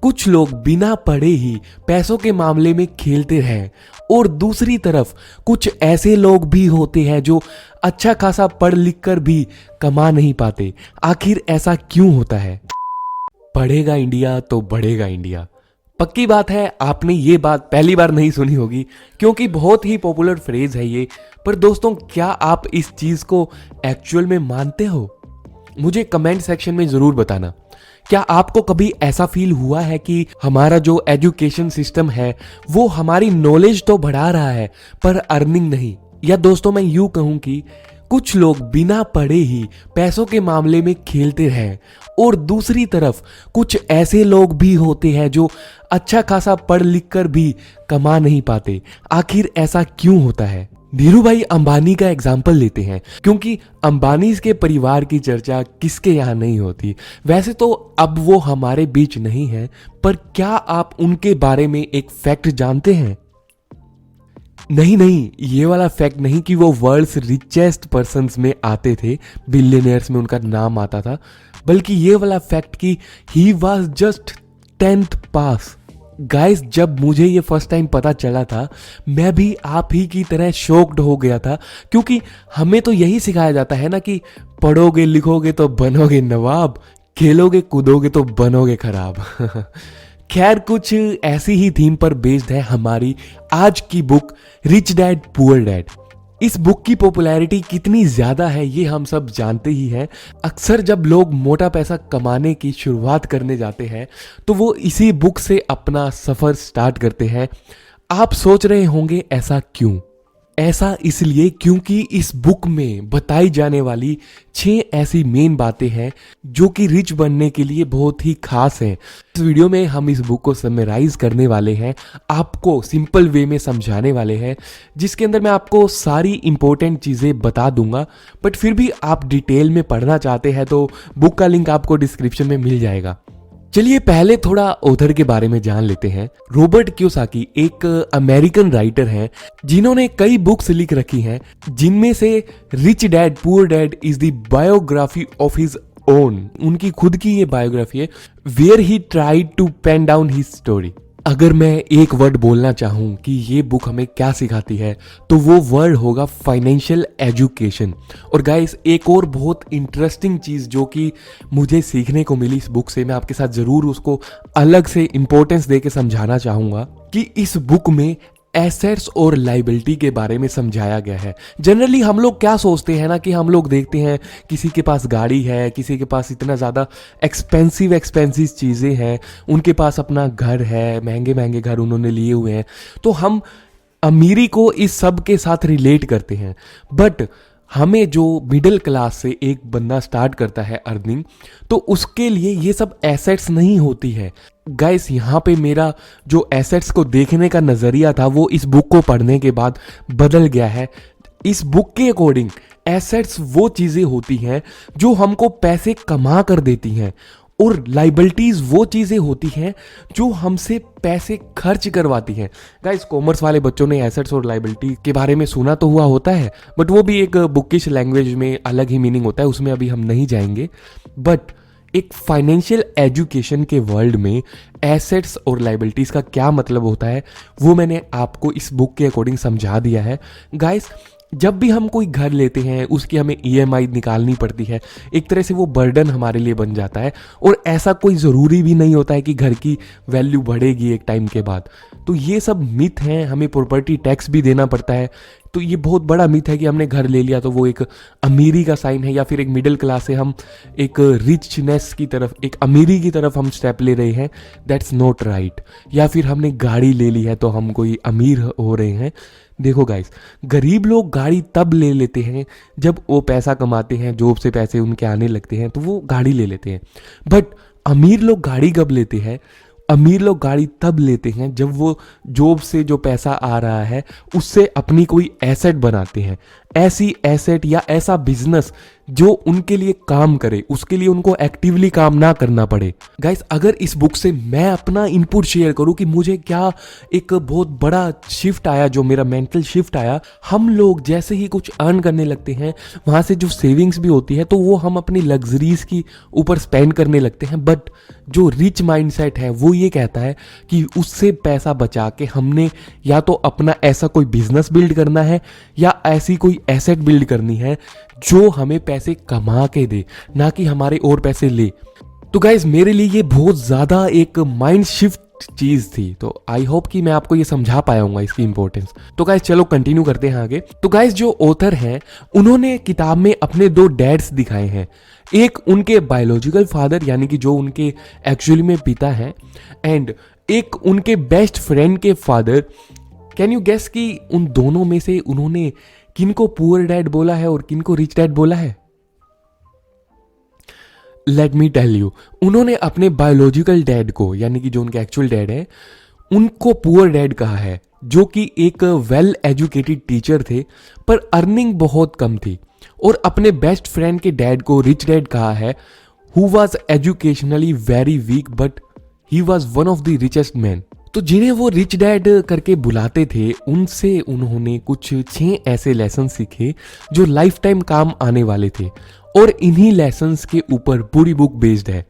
कुछ लोग बिना पढ़े ही पैसों के मामले में खेलते हैं और दूसरी तरफ कुछ ऐसे लोग भी होते हैं जो अच्छा खासा पढ़ लिख कर भी कमा नहीं पाते। आखिर ऐसा क्यों होता है? पढ़ेगा इंडिया तो बढ़ेगा इंडिया। पक्की बात है, आपने ये बात पहली बार नहीं सुनी होगी क्योंकि बहुत ही पॉपुलर फ्रेज है ये। पर दोस्तों, क्या आप इस चीज को एक्चुअल में मानते हो? मुझे कमेंट सेक्शन में जरूर बताना। क्या आपको कभी ऐसा फील हुआ है कि हमारा जो एजुकेशन सिस्टम है वो हमारी नॉलेज तो बढ़ा रहा है पर अर्निंग नहीं? या दोस्तों, मैं यूं कहूं कि कुछ लोग बिना पढ़े ही पैसों के मामले में खेलते हैं और दूसरी तरफ कुछ ऐसे लोग भी होते हैं जो अच्छा खासा पढ़ लिख कर भी कमा नहीं पाते। आखिर ऐसा क्यों होता है? धीरू भाई अंबानी का एग्जाम्पल लेते हैं क्योंकि अंबानी के परिवार की चर्चा किसके यहाँ नहीं होती। वैसे तो अब वो हमारे बीच नहीं है, पर क्या आप उनके बारे में एक फैक्ट जानते हैं? नहीं, ये वाला फैक्ट नहीं कि वो वर्ल्ड्स रिचेस्ट पर्संस में आते थे, बिलियनियर्स में उनका नाम आता था, बल्कि ये वाला फैक्ट कि he was just 10th pass. Guys, जब मुझे ये फर्स्ट टाइम पता चला था मैं भी आप ही की तरह शॉक्ड हो गया था क्योंकि हमें तो यही सिखाया जाता है ना कि पढ़ोगे लिखोगे तो बनोगे नवाब, खेलोगे कूदोगे तो बनोगे खराब। खैर, कुछ ऐसी ही थीम पर बेस्ड है हमारी आज की book rich Dad Poor dad. इस बुक की पॉपुलैरिटी कितनी ज्यादा है ये हम सब जानते ही हैं। अक्सर जब लोग मोटा पैसा कमाने की शुरुआत करने जाते हैं तो वो इसी बुक से अपना सफर स्टार्ट करते हैं। आप सोच रहे होंगे ऐसा क्यों? ऐसा इसलिए क्योंकि इस बुक में बताई जाने वाली 6 ऐसी मेन बातें हैं जो कि रिच बनने के लिए बहुत ही खास हैं। इस वीडियो में हम इस बुक को समराइज करने वाले हैं, आपको सिंपल वे में समझाने वाले हैं, जिसके अंदर मैं आपको सारी इंपॉर्टेंट चीज़ें बता दूंगा। बट फिर भी आप डिटेल में पढ़ना चाहते हैं तो बुक का लिंक आपको डिस्क्रिप्शन में मिल जाएगा। चलिए पहले थोड़ा ऑथर के बारे में जान लेते हैं। रॉबर्ट कियोसाकी एक अमेरिकन राइटर हैं जिन्होंने कई बुक्स लिख रखी हैं, जिनमें से Rich Dad Poor Dad is the biography of his own. उनकी खुद की ये बायोग्राफी है, where he tried to pen down his story. अगर मैं एक वर्ड बोलना चाहूं कि ये बुक हमें क्या सिखाती है तो वो वर्ड होगा फाइनेंशियल एजुकेशन। और गाइस, एक और बहुत इंटरेस्टिंग चीज़ जो कि मुझे सीखने को मिली इस बुक से, मैं आपके साथ ज़रूर उसको अलग से इंपॉर्टेंस दे के समझाना चाहूँगा कि इस बुक में एसेट्स और लाइबिलिटी के बारे में समझाया गया है। जनरली हम लोग क्या सोचते हैं ना कि हम लोग देखते हैं किसी के पास गाड़ी है, किसी के पास इतना ज़्यादा एक्सपेंसिव चीज़ें हैं, उनके पास अपना घर है, महंगे महंगे घर उन्होंने लिए हुए हैं, तो हम अमीरी को इस सब के साथ रिलेट करते हैं। बट हमें जो मिडिल क्लास से एक बंदा स्टार्ट करता है अर्निंग, तो उसके लिए ये सब एसेट्स नहीं होती है। गाइस, यहाँ पे मेरा जो एसेट्स को देखने का नज़रिया था वो इस बुक को पढ़ने के बाद बदल गया है। इस बुक के अकॉर्डिंग एसेट्स वो चीज़ें होती हैं जो हमको पैसे कमा कर देती हैं और लाइबिलिटीज वो चीज़ें होती हैं जो हमसे पैसे खर्च करवाती हैं। गाइस, कॉमर्स वाले बच्चों ने एसेट्स और लाइबिलिटी के बारे में सुना तो हुआ होता है, बट वो भी एक बुकिश लैंग्वेज में अलग ही मीनिंग होता है, उसमें अभी हम नहीं जाएंगे। बट एक फाइनेंशियल एजुकेशन के वर्ल्ड में एसेट्स और लाइबिलिटीज़ का क्या मतलब होता है वो मैंने आपको इस बुक के अकॉर्डिंग समझा दिया है। गाइस, जब भी हम कोई घर लेते हैं उसकी हमें EMI निकालनी पड़ती है, एक तरह से वो बर्डन हमारे लिए बन जाता है। और ऐसा कोई ज़रूरी भी नहीं होता है कि घर की वैल्यू बढ़ेगी एक टाइम के बाद। तो ये सब मिथ हैं। हमें प्रॉपर्टी टैक्स भी देना पड़ता है, तो ये बहुत बड़ा मिथ है कि हमने घर ले लिया तो वो एक अमीरी का साइन है, या फिर एक मिडिल क्लास से हम एक रिचनेस की तरफ, एक अमीरी की तरफ हम स्टेप ले रहे हैं। That's not right. या फिर हमने गाड़ी ले ली है तो हम कोई अमीर हो रहे हैं। देखो गाइस, गरीब लोग गाड़ी तब ले लेते हैं जब वो पैसा कमाते हैं, जॉब से पैसे उनके आने लगते हैं तो वो गाड़ी ले लेते हैं। बट अमीर लोग गाड़ी कब लेते हैं? अमीर लोग गाड़ी तब लेते हैं जब वो जॉब से जो पैसा आ रहा है उससे अपनी कोई एसेट बनाते हैं। ऐसी एसेट या ऐसा बिजनेस जो उनके लिए काम करे, उसके लिए उनको एक्टिवली काम ना करना पड़े। गाइस, अगर इस बुक से मैं अपना इनपुट शेयर करूं कि मुझे क्या एक बहुत बड़ा शिफ्ट आया, जो मेरा मेंटल शिफ्ट आया, हम लोग जैसे ही कुछ अर्न करने लगते हैं वहां से जो सेविंग्स भी होती है तो वो हम अपनी लग्जरीज की ऊपर स्पेंड करने लगते हैं। बट जो रिच माइंडसेट है वो ये कहता है कि उससे पैसा बचा के हमने या तो अपना ऐसा कोई बिजनेस बिल्ड करना है या ऐसी कोई एसेट बिल्ड करनी है जो हमें पैसे कमा के दे, ना कि हमारे और पैसे ले। तो गाइज, मेरे लिए ये बहुत ज्यादा एक माइंड शिफ्ट चीज थी। तो आई होप कि मैं आपको ये समझा पाया हूँ इसकी इंपॉर्टेंस। तो गाइज चलो कंटिन्यू करते हैं आगे। तो गाइज, जो ऑथर हैं उन्होंने किताब में अपने 2 डैड्स दिखाए हैं। एक उनके बायोलॉजिकल फादर यानी कि जो उनके एक्चुअली में पिता हैं, एंड एक उनके बेस्ट फ्रेंड के फादर। कैन यू गेस कि उन दोनों में से उन्होंने किनको पुअर डैड बोला है और किनको रिच डैड बोला है? लेट मी टेल यू, उन्होंने अपने बायोलॉजिकल डैड को यानी कि जो उनके एक्चुअल डैड है उनको पुअर डैड कहा है, जो कि एक वेल एजुकेटेड टीचर थे पर अर्निंग बहुत कम थी। और अपने बेस्ट फ्रेंड के डैड को रिच डैड कहा है, who was educationally very weak but he was one of the richest man. तो जिन्हें वो रिच डैड करके बुलाते थे उनसे उन्होंने कुछ 6 ऐसे लेसन सीखे जो लाइफ टाइम काम आने वाले थे, और इन्हीं लेसन्स के ऊपर पूरी बुक बेस्ड है।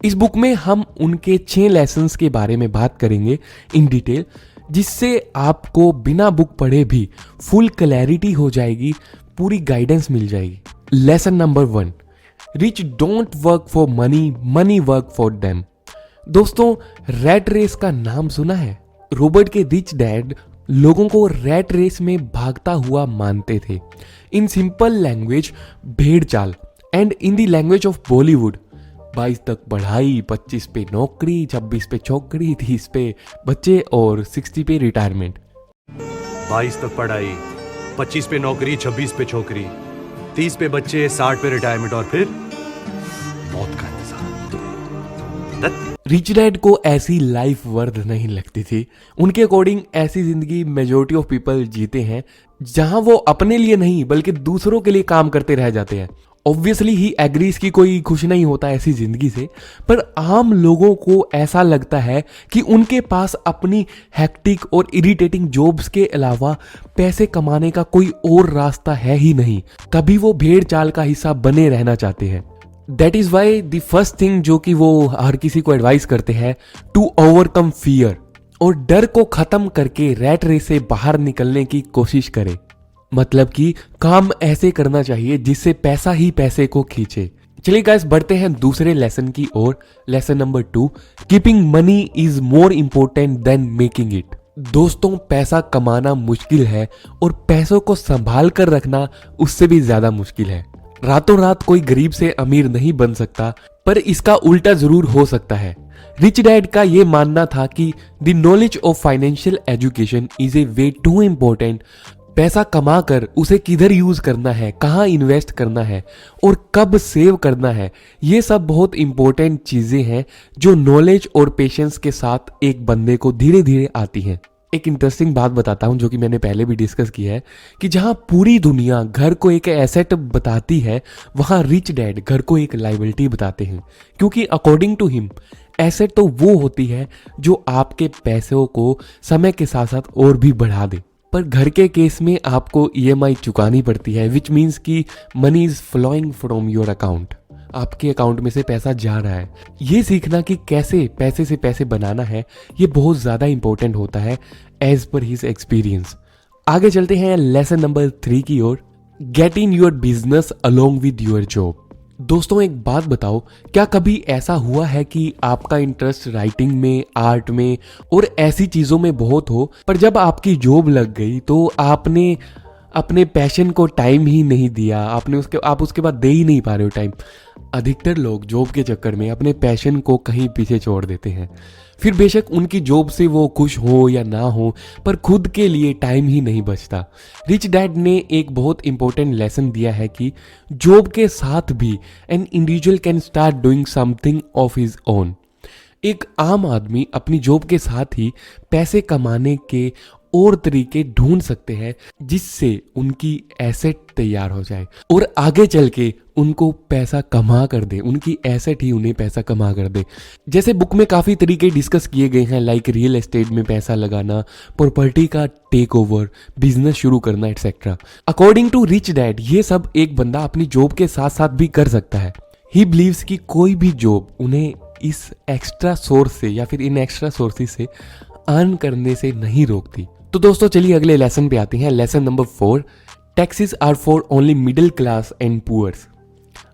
इस बुक में हम उनके 6 लेसन्स के बारे में बात करेंगे इन डिटेल, जिससे आपको बिना बुक पढ़े भी फुल क्लैरिटी हो जाएगी, पूरी गाइडेंस मिल जाएगी। Lesson number 1, rich don't work for money, money work for them. दोस्तों, रैट रेस का नाम सुना है? रॉबर्ट के रिच डैड लोगों को रैट रेस में भागता हुआ मानते थे। इन सिंपल लैंग्वेज, भेड़ चाल, and in the language of Bollywood, 22 तक पढ़ाई, 25 पे नौकरी, 26 पे छोकरी, 30 पे बच्चे और 60 पे रिटायरमेंट। 22 तक पढ़ाई, 25 पे नौकरी, 26 पे छोकरी, 30 पे बच्चे, 60 पे रिटायरमेंट और फिर मौत का इंतजार। रिच डैड को ऐसी लाइफ वर्थ नहीं लगती थी। उनके अकॉर्डिंग ऐसी जिंदगी मेजोरिटी ऑफ पीपल जीते हैं जहां वो अपने लिए नहीं बल्कि दूसरों के लिए काम करते रह जाते हैं। ऑब्वियसली ही एग्रीज की कोई खुश नहीं होता ऐसी जिंदगी से, पर आम लोगों को ऐसा लगता है कि उनके पास अपनी हेक्टिक और इरिटेटिंग जॉब्स के अलावा पैसे कमाने का कोई और रास्ता है ही नहीं, तभी वो भेड़ चाल का हिस्सा बने रहना चाहते हैं। That is why the first thing जो कि वो हर किसी को एडवाइस करते हैं, टू ओवरकम फियर, और डर को खत्म करके रैट रेस से बाहर निकलने की कोशिश करे। मतलब कि काम ऐसे करना चाहिए जिससे पैसा ही पैसे को खींचे। चलिए गाइस, बढ़ते हैं दूसरे लेसन की ओर। Lesson number 2, keeping money is more important than making it. दोस्तों, पैसा कमाना मुश्किल है और पैसों को संभाल कर रखना उससे भी ज्यादा मुश्किल है। रातों रात कोई गरीब से अमीर नहीं बन सकता, पर इसका उल्टा जरूर हो सकता है। रिच डैड का यह मानना था कि the knowledge of financial education is a way too important. पैसा कमाकर उसे किधर यूज करना है, कहाँ इन्वेस्ट करना है और कब सेव करना है, ये सब बहुत इंपॉर्टेंट चीजें हैं जो नॉलेज और पेशेंस के साथ एक बंदे को धीरे धीरे आती हैं। एक इंटरेस्टिंग बात बताता हूं जो कि मैंने पहले भी डिस्कस किया है कि जहां पूरी दुनिया घर को एक एसेट बताती है, वहां रिच डैड घर को एक लायबिलिटी बताते हैं, क्योंकि अकॉर्डिंग टू हिम एसेट तो वो होती है जो आपके पैसों को समय के साथ साथ और भी बढ़ा दे। पर घर के केस में आपको ईएमआई चुकानी पड़ती है, विच मीन्स कि money is flowing from your account, आपके अकाउंट में से पैसा जा रहा है। ये सीखना कि कैसे पैसे से पैसे बनाना है, ये बहुत ज्यादा इंपॉर्टेंट होता है एज पर हिज एक्सपीरियंस। आगे चलते हैं लेसन नंबर 3 की ओर, get in your business along with your job. दोस्तों, एक बात बताओ, क्या कभी ऐसा हुआ है कि आपका इंटरेस्ट राइटिंग में, आर्ट में और ऐसी चीजों में बहुत हो, पर जब आपकी जॉब लग गई तो आपने अपने पैशन को टाइम ही नहीं दिया, आप उसके बाद दे ही नहीं पा रहे हो टाइम। अधिकतर लोग जॉब के चक्कर में अपने पैशन को कहीं पीछे छोड़ देते हैं। फिर बेशक उनकी जॉब से वो खुश हो या ना हो, पर खुद के लिए टाइम ही नहीं बचता। रिच डैड ने एक बहुत इंपॉर्टेंट लेसन दिया है कि जॉब के साथ भी an individual can start doing something of his own. एक आम आदमी अपनी जॉब के साथ ही पैसे कमाने के और तरीके ढूंढ सकते हैं जिससे उनकी एसेट तैयार हो जाए और आगे चल के उनको पैसा कमा कर दे, उनकी एसेट ही उन्हें पैसा कमा कर दे। जैसे बुक में काफ़ी तरीके डिस्कस किए गए हैं, लाइक रियल एस्टेट में पैसा लगाना, प्रॉपर्टी का टेक ओवर, बिजनेस शुरू करना etcetera. According to Rich Dad ये सब एक बंदा अपनी जॉब के साथ साथ भी कर सकता है। ही बिलीव्स कि कोई भी जॉब उन्हें इस एक्स्ट्रा सोर्स से या फिर इन एक्स्ट्रा सोर्सेज से अर्न करने से नहीं रोकती। तो दोस्तों चलिए अगले लेसन पे आते हैं। Lesson number 4, taxes are for only middle class and poors.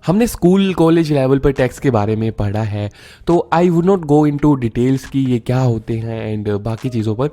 हमने स्कूल कॉलेज लेवल पर टैक्स के बारे में पढ़ा है, तो I would not go into details कि ये क्या होते हैं एंड बाकी चीज़ों पर।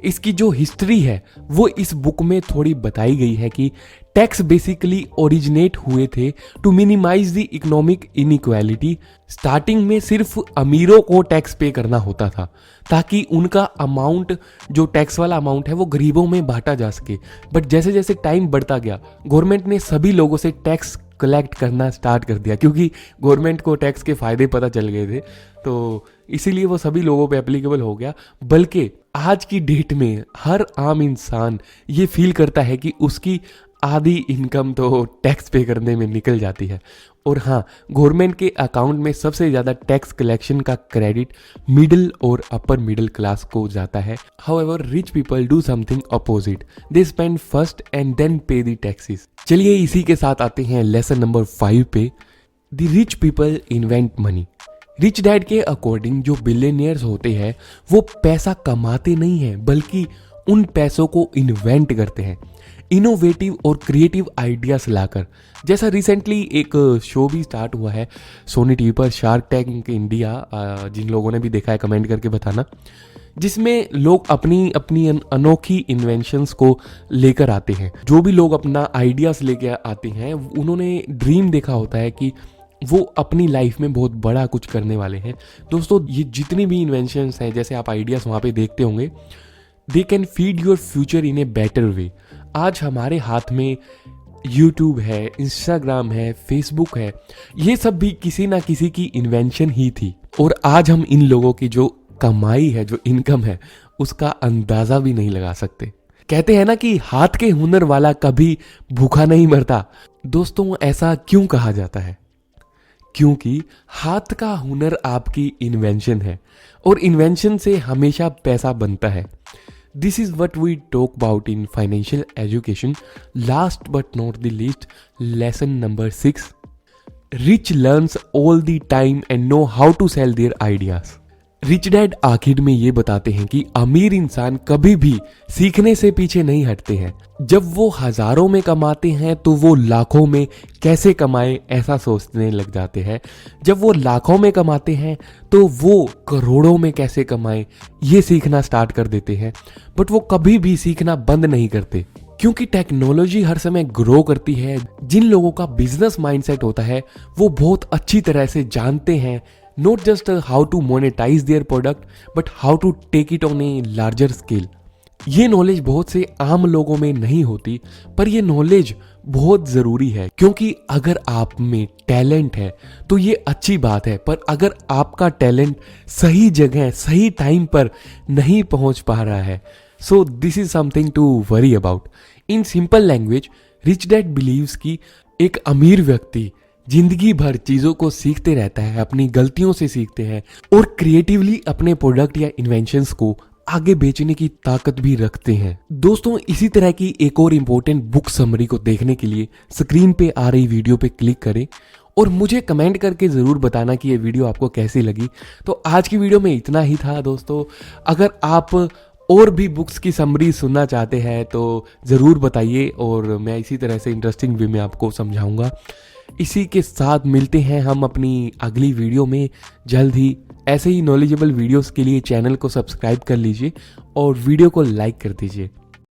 इसकी जो हिस्ट्री है वो इस बुक में थोड़ी बताई गई है कि टैक्स बेसिकली ओरिजिनेट हुए थे to minimize the economic inequality. Starting में सिर्फ अमीरों को टैक्स पे करना होता था ताकि उनका अमाउंट, जो टैक्स वाला अमाउंट है, वो गरीबों में बांटा जा सके। बट जैसे जैसे टाइम बढ़ता गया गवर्नमेंट ने सभी लोगों से टैक्स कलेक्ट करना स्टार्ट कर दिया, क्योंकि गवर्नमेंट को टैक्स के फायदे पता चल गए थे, तो इसीलिए वो सभी लोगों पे एप्लीकेबल हो गया। बल्कि आज की डेट में हर आम इंसान ये फील करता है कि उसकी आधी इनकम तो टैक्स पे करने में निकल जाती है। और हाँ, गवर्नमेंट के अकाउंट में सबसे ज़्यादा टैक्स कलेक्शन का क्रेडिट मिडिल और अपर मिडिल क्लास को जाता है। However rich people do something opposite, they spend first and then pay the taxes. चलिए इसी के साथ आते हैं लेसन नंबर 5 पे। The rich people invent money. Rich dad के अकॉर्डिंग जो बिलियनियर्स होते हैं वो पैसा कमाते नहीं हैं, बल्कि उन पैसों को इन्वेंट करते हैं इनोवेटिव और क्रिएटिव आइडियाज लाकर। जैसा रिसेंटली एक शो भी स्टार्ट हुआ है सोनी टीवी पर, शार्क टैंक इंडिया, जिन लोगों ने भी देखा है कमेंट करके बताना, जिसमें लोग अपनी अपनी अनोखी इन्वेंशंस को लेकर आते हैं। जो भी लोग अपना आइडियाज लेकर आते हैं उन्होंने ड्रीम देखा होता है कि वो अपनी लाइफ में बहुत बड़ा कुछ करने वाले हैं। दोस्तों ये जितनी भी इन्वेंशंस हैं, जैसे आप आइडियाज वहाँ पे देखते होंगे, they can feed your future in a better way. आज हमारे हाथ में यूट्यूब है, इंस्टाग्राम है, फेसबुक है, ये सब भी किसी ना किसी की इन्वेंशन ही थी। और आज हम इन लोगों की जो कमाई है, जो इनकम है, उसका अंदाजा भी नहीं लगा सकते। कहते हैं ना कि हाथ के हुनर वाला कभी भूखा नहीं मरता। दोस्तों ऐसा क्यों कहा जाता है? क्योंकि हाथ का हुनर आपकी इन्वेंशन है और इन्वेंशन से हमेशा पैसा बनता है। This is what we talk about in financial education. Last but not the least, lesson number 6. Rich learns all the time and know how to sell their ideas. Rich dad आखिर में ये बताते हैं कि अमीर इंसान कभी भी सीखने से पीछे नहीं हटते हैं। जब वो हजारों में कमाते हैं तो वो लाखों में कैसे कमाएं ऐसा सोचने लग जाते हैं। जब वो लाखों में कमाते हैं तो वो करोड़ों में कैसे कमाएं ये सीखना स्टार्ट कर देते हैं। बट वो कभी भी सीखना बंद नहीं करते, क्योंकि टेक्नोलॉजी हर समय ग्रो करती है। जिन लोगों का बिजनेस माइंडसेट होता है वो बहुत अच्छी तरह से जानते हैं not just how to monetize their product but how to take it on a larger scale। ये नॉलेज बहुत से आम लोगों में नहीं होती, पर ये नॉलेज बहुत ज़रूरी है, क्योंकि अगर आप में टैलेंट है तो ये अच्छी बात है, पर अगर आपका टैलेंट सही जगह सही टाइम पर नहीं पहुंच पा रहा है, so this is something to worry about. In simple language, rich dad believes कि एक अमीर व्यक्ति जिंदगी भर चीजों को सीखते रहता है, अपनी गलतियों से सीखते हैं और क्रिएटिवली अपने प्रोडक्ट या इन्वेंशंस को आगे बेचने की ताकत भी रखते हैं। दोस्तों इसी तरह की एक और इम्पोर्टेंट बुक समरी को देखने के लिए स्क्रीन पे आ रही वीडियो पे क्लिक करें और मुझे कमेंट करके ज़रूर बताना कि ये वीडियो आपको कैसी लगी। तो आज की वीडियो में इतना ही था दोस्तों। अगर आप और भी बुक्स की समरी सुनना चाहते हैं तो ज़रूर बताइए और मैं इसी तरह से इंटरेस्टिंग वे में आपको समझाऊंगा। इसी के साथ मिलते हैं हम अपनी अगली वीडियो में जल्द ही। ऐसे ही नॉलेजेबल वीडियोस के लिए चैनल को सब्सक्राइब कर लीजिए और वीडियो को लाइक कर दीजिए।